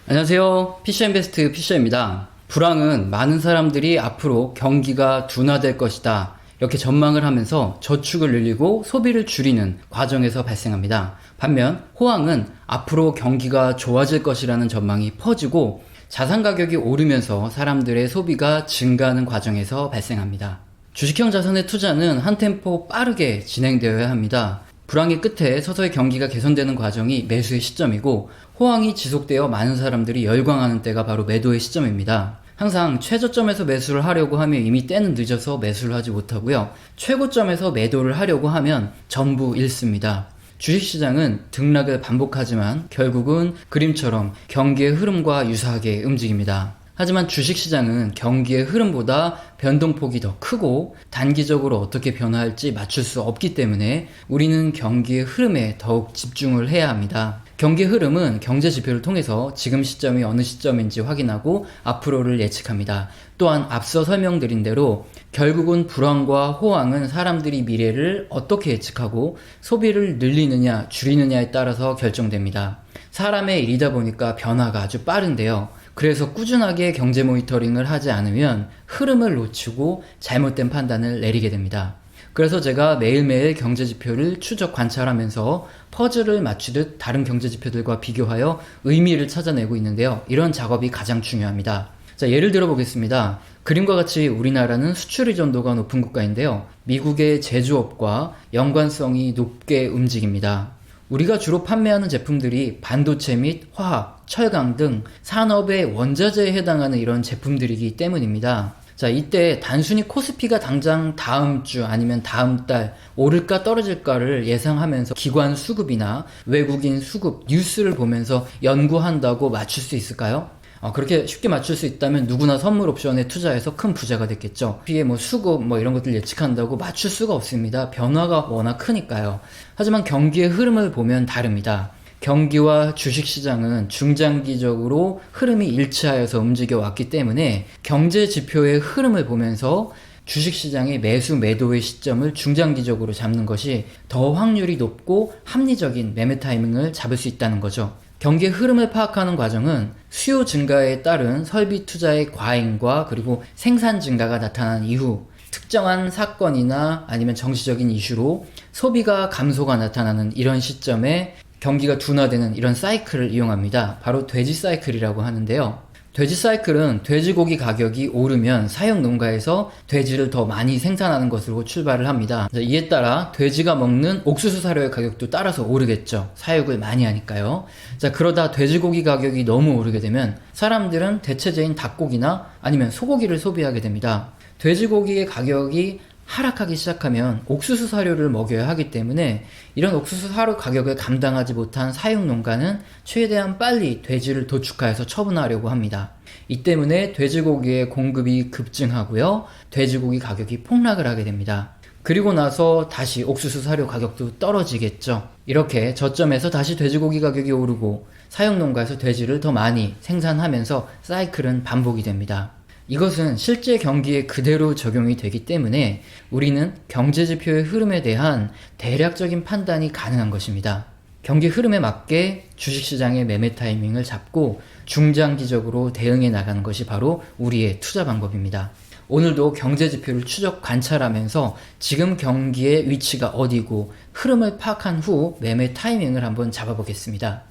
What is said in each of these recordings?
안녕하세요. 피셔인베스트 피셔입니다. 불황은 많은 사람들이 앞으로 경기가 둔화될 것이다, 이렇게 전망을 하면서 저축을 늘리고 소비를 줄이는 과정에서 발생합니다. 반면 호황은 앞으로 경기가 좋아질 것이라는 전망이 퍼지고 자산 가격이 오르면서 사람들의 소비가 증가하는 과정에서 발생합니다. 주식형 자산의 투자는 한 템포 빠르게 진행되어야 합니다. 불황의 끝에 서서히 경기가 개선되는 과정이 매수의 시점이고, 호황이 지속되어 많은 사람들이 열광하는 때가 바로 매도의 시점입니다. 항상 최저점에서 매수를 하려고 하면 이미 때는 늦어서 매수를 하지 못하고요, 최고점에서 매도를 하려고 하면 전부 잃습니다. 주식시장은 등락을 반복하지만 결국은 그림처럼 경기의 흐름과 유사하게 움직입니다. 하지만 주식시장은 경기의 흐름보다 변동폭이 더 크고 단기적으로 어떻게 변화할지 맞출 수 없기 때문에 우리는 경기의 흐름에 더욱 집중을 해야 합니다. 경기 흐름은 경제 지표를 통해서 지금 시점이 어느 시점인지 확인하고 앞으로를 예측합니다. 또한 앞서 설명드린 대로 결국은 불황과 호황은 사람들이 미래를 어떻게 예측하고 소비를 늘리느냐 줄이느냐에 따라서 결정됩니다. 사람의 일이다 보니까 변화가 아주 빠른데요. 그래서 꾸준하게 경제 모니터링을 하지 않으면 흐름을 놓치고 잘못된 판단을 내리게 됩니다. 그래서 제가 매일매일 경제지표를 추적 관찰하면서 퍼즐을 맞추듯 다른 경제지표들과 비교하여 의미를 찾아내고 있는데요. 이런 작업이 가장 중요합니다. 자, 예를 들어 보겠습니다. 그림과 같이 우리나라는 수출 의존도가 높은 국가인데요. 미국의 제조업과 연관성이 높게 움직입니다. 우리가 주로 판매하는 제품들이 반도체 및 화학, 철강 등 산업의 원자재에 해당하는 이런 제품들이기 때문입니다. 자, 이때 단순히 코스피가 당장 다음 주 아니면 다음 달 오를까 떨어질까를 예상하면서 기관 수급이나 외국인 수급 뉴스를 보면서 연구한다고 맞출 수 있을까요? 그렇게 쉽게 맞출 수 있다면 누구나 선물 옵션에 투자해서 큰 부자가 됐겠죠. 피해 수급 이런 것들 예측한다고 맞출 수가 없습니다. 변화가 워낙 크니까요. 하지만 경기의 흐름을 보면 다릅니다. 경기와 주식시장은 중장기적으로 흐름이 일치하여서 움직여 왔기 때문에 경제 지표의 흐름을 보면서 주식시장의 매수 매도의 시점을 중장기적으로 잡는 것이 더 확률이 높고 합리적인 매매 타이밍을 잡을 수 있다는 거죠. 경기의 흐름을 파악하는 과정은 수요 증가에 따른 설비 투자의 과잉과 그리고 생산 증가가 나타난 이후 특정한 사건이나 아니면 정치적인 이슈로 소비가 감소가 나타나는 이런 시점에 경기가 둔화되는 이런 사이클을 이용합니다. 바로 돼지 사이클이라고 하는데요. 돼지 사이클은 돼지고기 가격이 오르면 사육 농가에서 돼지를 더 많이 생산하는 것으로 출발을 합니다. 이에 따라 돼지가 먹는 옥수수 사료의 가격도 따라서 오르겠죠. 사육을 많이 하니까요. 자, 그러다 돼지고기 가격이 너무 오르게 되면 사람들은 대체제인 닭고기나 아니면 소고기를 소비하게 됩니다. 돼지고기의 가격이 하락하기 시작하면 옥수수 사료를 먹여야 하기 때문에 이런 옥수수 사료 가격을 감당하지 못한 사육농가는 최대한 빨리 돼지를 도축하여서 처분하려고 합니다. 이 때문에 돼지고기의 공급이 급증하고요, 돼지고기 가격이 폭락을 하게 됩니다. 그리고 나서 다시 옥수수 사료 가격도 떨어지겠죠. 이렇게 저점에서 다시 돼지고기 가격이 오르고 사육농가에서 돼지를 더 많이 생산하면서 사이클은 반복이 됩니다. 이것은 실제 경기에 그대로 적용이 되기 때문에 우리는 경제지표의 흐름에 대한 대략적인 판단이 가능한 것입니다. 경기 흐름에 맞게 주식시장의 매매 타이밍을 잡고 중장기적으로 대응해 나가는 것이 바로 우리의 투자 방법입니다. 오늘도 경제지표를 추적 관찰하면서 지금 경기의 위치가 어디고 흐름을 파악한 후 매매 타이밍을 한번 잡아보겠습니다.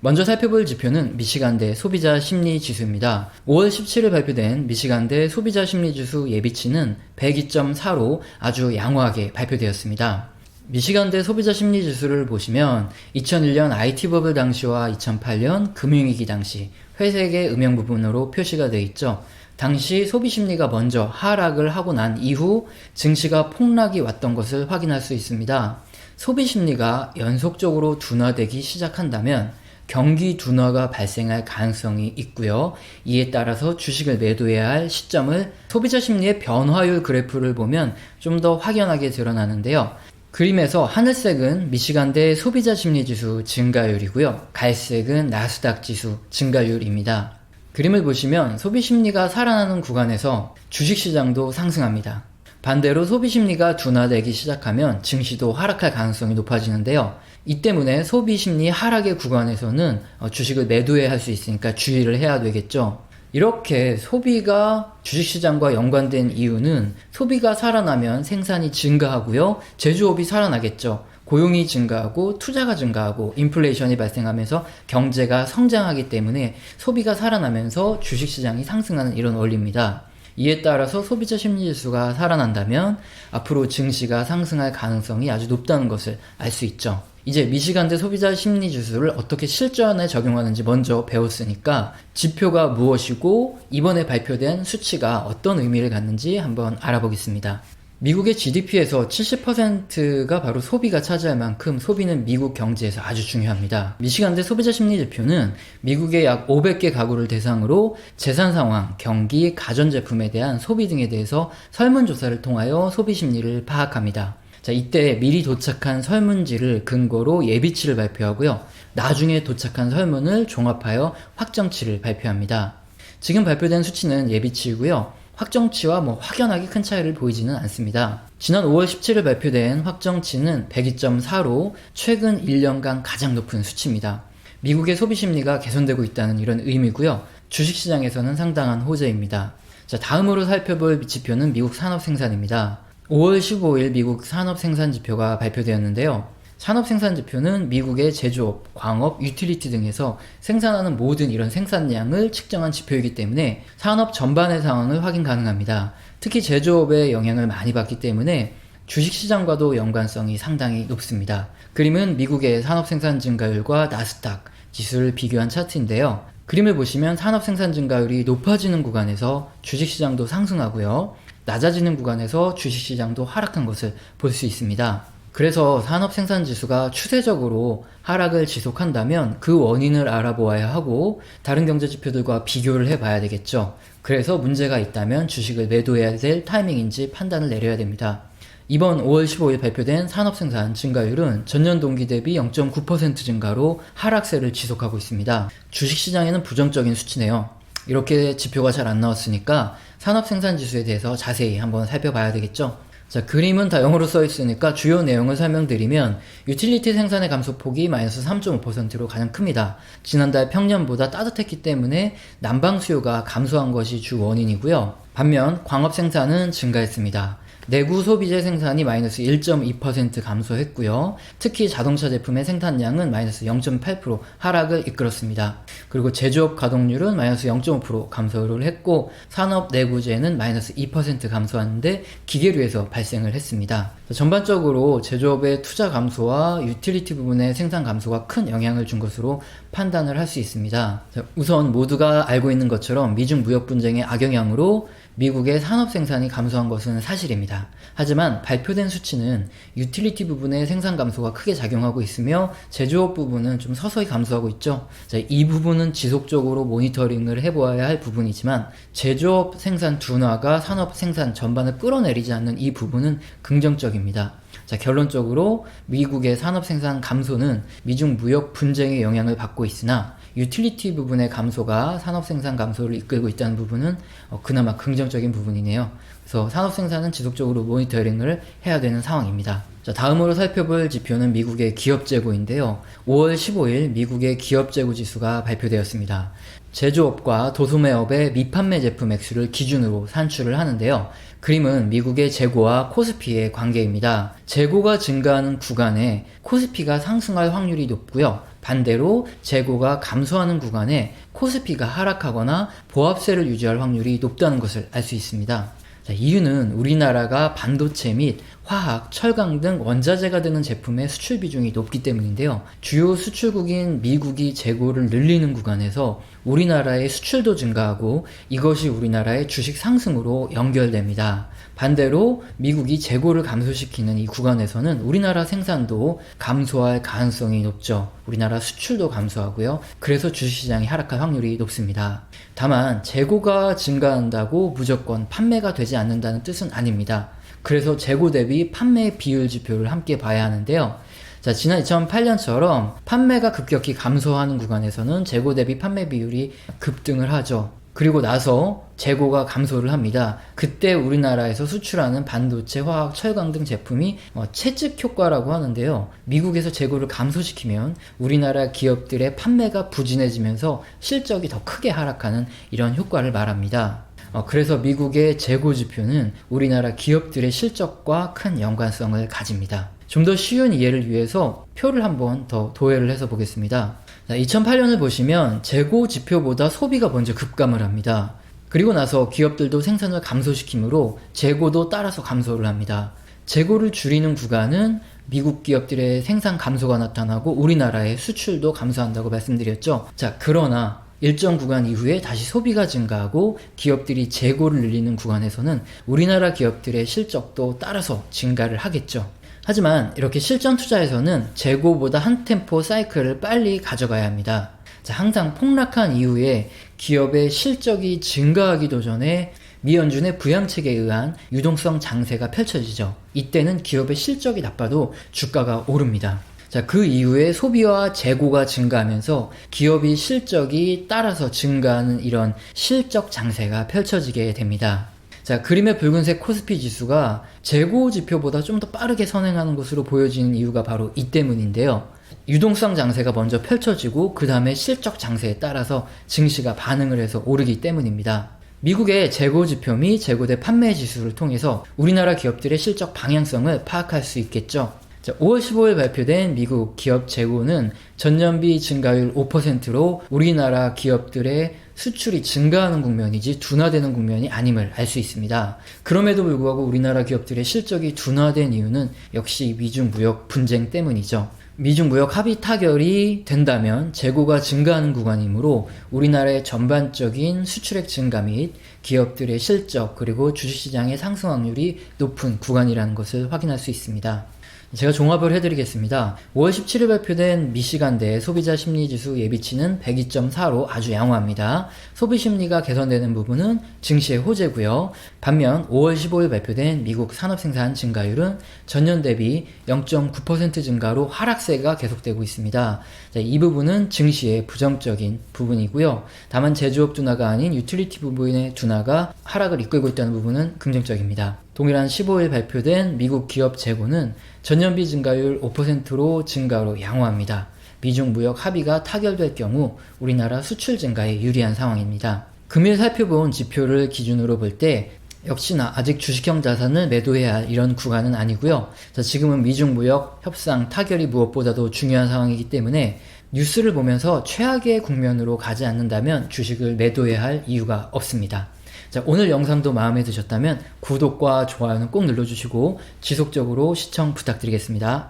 먼저 살펴볼 지표는 미시간대 소비자심리지수입니다. 5월 17일 발표된 미시간대 소비자심리지수 예비치는 102.4로 아주 양호하게 발표되었습니다. 미시간대 소비자심리지수를 보시면 2001년 IT버블 당시와 2008년 금융위기 당시 회색의 음영 부분으로 표시가 되어 있죠. 당시 소비심리가 먼저 하락을 하고 난 이후 증시가 폭락이 왔던 것을 확인할 수 있습니다. 소비심리가 연속적으로 둔화되기 시작한다면 경기 둔화가 발생할 가능성이 있고요. 이에 따라서 주식을 매도해야 할 시점을 소비자 심리의 변화율 그래프를 보면 좀 더 확연하게 드러나는데요. 그림에서 하늘색은 미시간대 소비자 심리 지수 증가율이고요. 갈색은 나스닥 지수 증가율입니다. 그림을 보시면 소비 심리가 살아나는 구간에서 주식시장도 상승합니다. 반대로 소비 심리가 둔화되기 시작하면 증시도 하락할 가능성이 높아지는데요. 이 때문에 소비 심리 하락의 구간에서는 주식을 매도해야 할 수 있으니까 주의를 해야 되겠죠. 이렇게 소비가 주식시장과 연관된 이유는 소비가 살아나면 생산이 증가하고요. 제조업이 살아나겠죠. 고용이 증가하고 투자가 증가하고 인플레이션이 발생하면서 경제가 성장하기 때문에 소비가 살아나면서 주식시장이 상승하는 이런 원리입니다. 이에 따라서 소비자 심리지수가 살아난다면 앞으로 증시가 상승할 가능성이 아주 높다는 것을 알 수 있죠. 이제 미시간대 소비자 심리지수를 어떻게 실전에 적용하는지 먼저 배웠으니까 지표가 무엇이고 이번에 발표된 수치가 어떤 의미를 갖는지 한번 알아보겠습니다. 미국의 GDP에서 70%가 바로 소비가 차지할 만큼 소비는 미국 경제에서 아주 중요합니다. 미시간대 소비자 심리 지표는 미국의 약 500개 가구를 대상으로 재산 상황, 경기, 가전제품에 대한 소비 등에 대해서 설문조사를 통하여 소비 심리를 파악합니다. 자, 이때 미리 도착한 설문지를 근거로 예비치를 발표하고요. 나중에 도착한 설문을 종합하여 확정치를 발표합니다. 지금 발표된 수치는 예비치이고요. 확정치와 확연하게 큰 차이를 보이지는 않습니다. 지난 5월 17일 발표된 확정치는 102.4로 최근 1년간 가장 높은 수치입니다. 미국의 소비 심리가 개선되고 있다는 이런 의미고요. 주식시장에서는 상당한 호재입니다. 자, 다음으로 살펴볼 지표는 미국 산업생산입니다. 5월 15일 미국 산업생산지표가 발표되었는데요. 산업생산지표는 미국의 제조업, 광업, 유틸리티 등에서 생산하는 모든 이런 생산량을 측정한 지표이기 때문에 산업 전반의 상황을 확인 가능합니다. 특히 제조업에 영향을 많이 받기 때문에 주식시장과도 연관성이 상당히 높습니다. 그림은 미국의 산업생산 증가율과 나스닥 지수를 비교한 차트인데요. 그림을 보시면 산업생산 증가율이 높아지는 구간에서 주식시장도 상승하고요. 낮아지는 구간에서 주식시장도 하락한 것을 볼 수 있습니다. 그래서 산업생산지수가 추세적으로 하락을 지속한다면 그 원인을 알아보아야 하고 다른 경제지표들과 비교를 해봐야 되겠죠. 그래서 문제가 있다면 주식을 매도해야 될 타이밍인지 판단을 내려야 됩니다. 이번 5월 15일 발표된 산업생산 증가율은 전년 동기 대비 0.9% 증가로 하락세를 지속하고 있습니다. 주식시장에는 부정적인 수치네요. 이렇게 지표가 잘 안 나왔으니까 산업생산지수에 대해서 자세히 한번 살펴봐야 되겠죠. 자, 그림은 다 영어로 써 있으니까 주요 내용을 설명드리면 유틸리티 생산의 감소폭이 마이너스 3.5%로 가장 큽니다. 지난달 평년보다 따뜻했기 때문에 난방 수요가 감소한 것이 주 원인이고요. 반면 광업 생산은 증가했습니다. 내구 소비재 생산이 마이너스 1.2% 감소했고요. 특히 자동차 제품의 생산량은 마이너스 0.8% 하락을 이끌었습니다. 그리고 제조업 가동률은 마이너스 0.5% 감소를 했고 산업 내구재는 마이너스 2% 감소하는데 기계류에서 발생을 했습니다. 전반적으로 제조업의 투자 감소와 유틸리티 부분의 생산 감소가 큰 영향을 준 것으로 판단을 할 수 있습니다. 우선 모두가 알고 있는 것처럼 미중 무역 분쟁의 악영향으로 미국의 산업 생산이 감소한 것은 사실입니다. 하지만 발표된 수치는 유틸리티 부분의 생산 감소가 크게 작용하고 있으며 제조업 부분은 좀 서서히 감소하고 있죠. 자, 이 부분은 지속적으로 모니터링을 해보아야 할 부분이지만 제조업 생산 둔화가 산업 생산 전반을 끌어내리지 않는 이 부분은 긍정적입니다. 자, 결론적으로 미국의 산업 생산 감소는 미중 무역 분쟁의 영향을 받고 있으나 유틸리티 부분의 감소가 산업 생산 감소를 이끌고 있다는 부분은 그나마 긍정적인 부분이네요. 그래서 산업 생산은 지속적으로 모니터링을 해야 되는 상황입니다. 자, 다음으로 살펴볼 지표는 미국의 기업 재고인데요. 5월 15일 미국의 기업 재고 지수가 발표되었습니다. 제조업과 도소매업의 미판매 제품 액수를 기준으로 산출을 하는데요. 그림은 미국의 재고와 코스피의 관계입니다. 재고가 증가하는 구간에 코스피가 상승할 확률이 높고요. 반대로 재고가 감소하는 구간에 코스피가 하락하거나 보합세를 유지할 확률이 높다는 것을 알 수 있습니다. 자, 이유는 우리나라가 반도체 및 화학, 철강 등 원자재가 되는 제품의 수출 비중이 높기 때문인데요. 주요 수출국인 미국이 재고를 늘리는 구간에서 우리나라의 수출도 증가하고 이것이 우리나라의 주식 상승으로 연결됩니다. 반대로 미국이 재고를 감소시키는 이 구간에서는 우리나라 생산도 감소할 가능성이 높죠. 우리나라 수출도 감소하고요. 그래서 주식시장이 하락할 확률이 높습니다. 다만 재고가 증가한다고 무조건 판매가 되지 않는다는 뜻은 아닙니다. 그래서 재고 대비 판매 비율 지표를 함께 봐야 하는데요. 자, 지난 2008년처럼 판매가 급격히 감소하는 구간에서는 재고 대비 판매 비율이 급등을 하죠. 그리고 나서 재고가 감소를 합니다. 그때 우리나라에서 수출하는 반도체, 화학, 철강 등 제품이 채찍 효과라고 하는데요. 미국에서 재고를 감소시키면 우리나라 기업들의 판매가 부진해지면서 실적이 더 크게 하락하는 이런 효과를 말합니다. 그래서 미국의 재고 지표는 우리나라 기업들의 실적과 큰 연관성을 가집니다. 좀 더 쉬운 이해를 위해서 표를 한번 더 도해를 해서 보겠습니다. 2008년을 보시면 재고 지표보다 소비가 먼저 급감을 합니다. 그리고 나서 기업들도 생산을 감소시키므로 재고도 따라서 감소를 합니다. 재고를 줄이는 구간은 미국 기업들의 생산 감소가 나타나고 우리나라의 수출도 감소한다고 말씀드렸죠. 자, 그러나 일정 구간 이후에 다시 소비가 증가하고 기업들이 재고를 늘리는 구간에서는 우리나라 기업들의 실적도 따라서 증가를 하겠죠. 하지만 이렇게 실전 투자에서는 재고보다 한 템포 사이클을 빨리 가져가야 합니다. 자, 항상 폭락한 이후에 기업의 실적이 증가하기도 전에 미연준의 부양책에 의한 유동성 장세가 펼쳐지죠. 이때는 기업의 실적이 나빠도 주가가 오릅니다. 자, 그 이후에 소비와 재고가 증가하면서 기업의 실적이 따라서 증가하는 이런 실적 장세가 펼쳐지게 됩니다. 자, 그림의 붉은색 코스피 지수가 재고 지표보다 좀 더 빠르게 선행하는 것으로 보여지는 이유가 바로 이 때문인데요. 유동성 장세가 먼저 펼쳐지고 그 다음에 실적 장세에 따라서 증시가 반응을 해서 오르기 때문입니다. 미국의 재고 지표 및 재고대 판매 지수를 통해서 우리나라 기업들의 실적 방향성을 파악할 수 있겠죠. 자, 5월 15일 발표된 미국 기업 재고는 전년비 증가율 5%로 우리나라 기업들의 수출이 증가하는 국면이지 둔화되는 국면이 아님을 알 수 있습니다. 그럼에도 불구하고 우리나라 기업들의 실적이 둔화된 이유는 역시 미중 무역 분쟁 때문이죠. 미중 무역 합의 타결이 된다면 재고가 증가하는 구간이므로 우리나라의 전반적인 수출액 증가 및 기업들의 실적 그리고 주식시장의 상승 확률이 높은 구간이라는 것을 확인할 수 있습니다. 제가 종합을 해드리겠습니다. 5월 17일 발표된 미시간대 소비자 심리지수 예비치는 102.4로 아주 양호합니다. 소비심리가 개선되는 부분은 증시의 호재고요. 반면 5월 15일 발표된 미국 산업생산 증가율은 전년 대비 0.9% 증가로 하락세가 계속되고 있습니다. 자, 이 부분은 증시의 부정적인 부분이고요. 다만 제조업 둔화가 아닌 유틸리티 부분의 둔화가 하락을 이끌고 있다는 부분은 긍정적입니다. 동일한 15일 발표된 미국 기업 재고는 전년비 증가율 5%로 증가로 양호합니다. 미중 무역 합의가 타결될 경우 우리나라 수출 증가에 유리한 상황입니다. 금일 살펴본 지표를 기준으로 볼 때 역시나 아직 주식형 자산을 매도해야 할 이런 구간은 아니고요. 자, 지금은 미중 무역 협상 타결이 무엇보다도 중요한 상황이기 때문에 뉴스를 보면서 최악의 국면으로 가지 않는다면 주식을 매도해야 할 이유가 없습니다. 자, 오늘 영상도 마음에 드셨다면 구독과 좋아요는 꼭 눌러주시고 지속적으로 시청 부탁드리겠습니다.